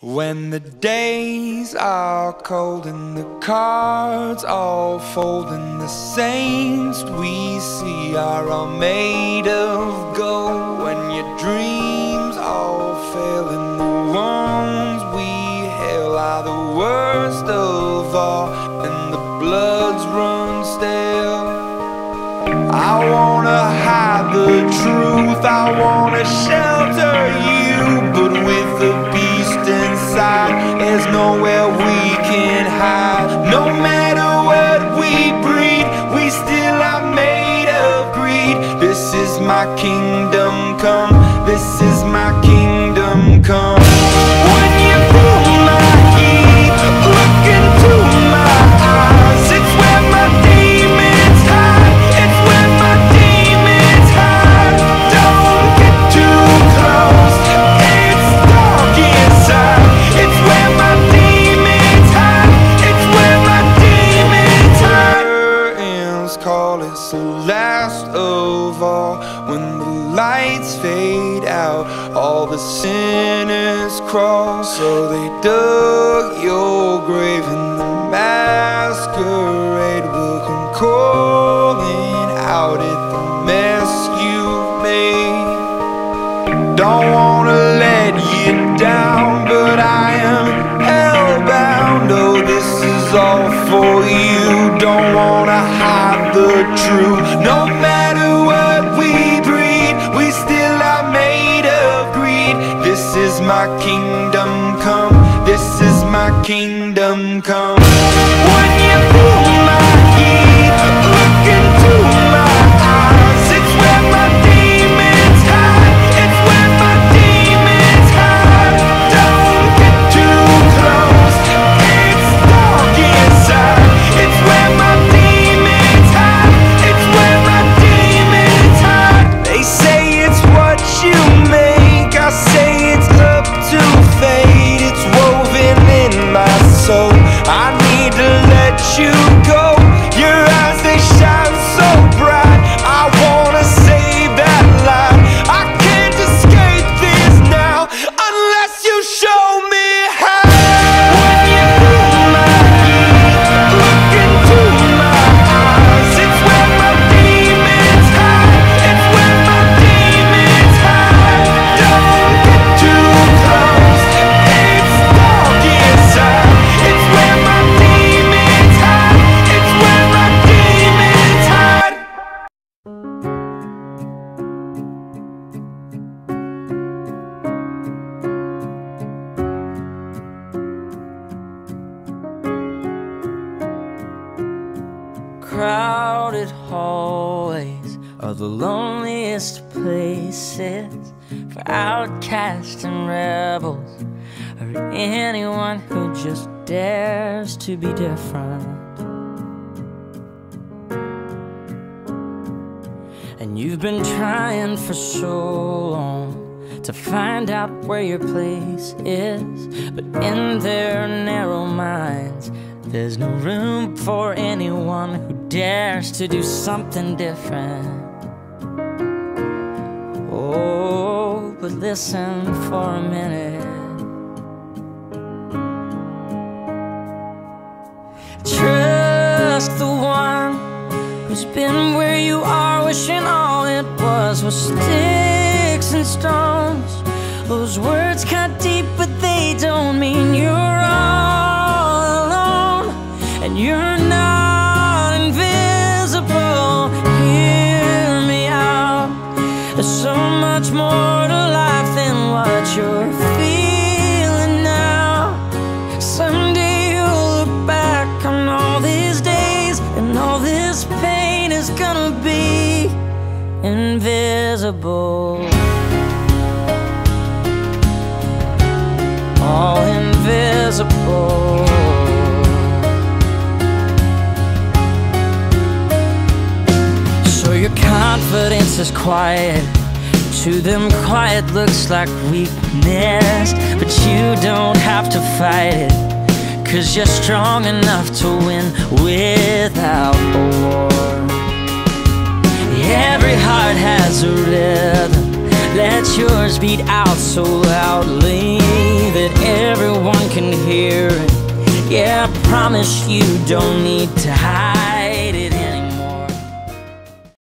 When the days are cold and the cards all fold and the saints we see are all made of gold, when your dreams all fail and the ones we hail are the worst of all and the bloods run stale, I wanna hide the truth, I wanna shelter you, but with the beast inside, there's nowhere we can hide. No matter what we breed, we still are made of greed. This is my kingdom come, this is my kingdom come. When you feel my heat, look into my eyes, it's where my demons hide, it's where my demons hide. Don't get too close, it's dark inside, it's where my demons hide, it's where my demons hide. Curtains call, it's the last of all. When the lights fade out, all the sinners crawl. So they dug your grave and the masquerade will come calling out at the mess you've made. Don't wanna let you down, but I am hellbound. Oh, this is all for you. Don't wanna hide the truth. No matter what we breed, we still are made of greed. This is my kingdom come, this is my kingdom come. When you feel my heat, look into my eyes, it's where my demons hide, it's where my demons hide. Don't get too close, it's dark inside, it's where my demons hide, it's where my demons hide. They say it's what you make, I say it's up to fate. It's woven in my soul, I need to let you go. Your eyes, they shine so bright, I wanna save that light. I can't escape this now unless you show me how. When you feel my heat, look into my eyes, it's where my demons hide, it's where my demons hide. Don't get too close, it's dark inside, it's where my demons hide, it's where my demons hide. Crowded hallways are the loneliest places for outcasts and rebels, or anyone who just dares to be different. And you've been trying for so long to find out where your place is, but in their narrow minds there's no room for anyone who dares to do something different. Oh, but listen for a minute. Trust the one who's been where you are, wishing all it was sticks and stones. Those words cut deep, but they don't mean you're all alone. And you're not invisible, hear me out. There's so much more to life than what you're feeling now. Someday you'll look back on all these days, and all this pain is gonna be invisible. All invisible. So your confidence is quiet, to them quiet looks like weakness, but you don't have to fight it, 'cause you're strong enough to win without a war. Every heart has a rhythm, let yours beat out so loudly that everyone can hear it. Yeah, I promise you don't need to hide.